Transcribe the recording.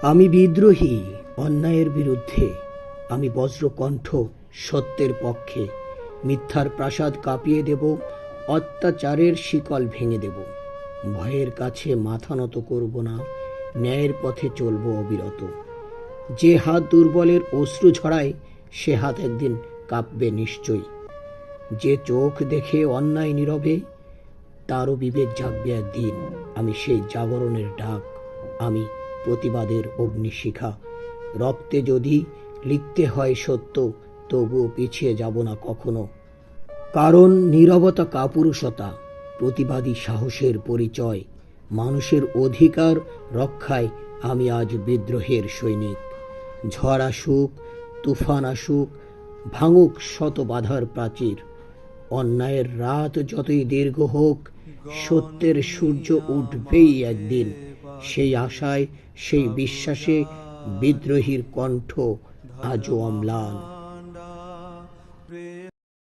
আমি বিদ্রোহী অন্যায়ের বিরুদ্ধে, আমি বজ্রকণ্ঠ সত্যের পক্ষে। মিথ্যার প্রাসাদ কাঁপিয়ে দেব, অত্যাচারের শিকল ভেঙে দেব। ভয়ের কাছে মাথা নত করব না, ন্যায়ের পথে চলব অবিরত। যে হাত দুর্বলের অশ্রু ঝরায়, সে হাত একদিন কাঁপবে নিশ্চয়ই। যে চোখ দেখে অন্যায় নীরবে, তারও বিবেক জাগবে একদিন। আমি সেই জাগরণের ডাক, আমি প্রতিবাদের অগ্নিশিখা। রক্তে যদি লিখতে হয় সত্য, তবুও পিছিয়ে যাব না কখনো। কারণ নীরবতা কাপুরুষতা, প্রতিবাদী সাহসের পরিচয়। মানুষের অধিকার রক্ষায় আমি আজ বিদ্রোহের সৈনিক। ঝড় আসুক, তুফান আসুক, ভাঙুক শত বাধার প্রাচীর, অন্যায়ের রাত যতই দীর্ঘ হোক, সত্যের সূর্য উঠবেই একদিন। সেই আশায়, সেই বিশ্বাসে বিদ্রোহীর কণ্ঠ আজও অম্লান।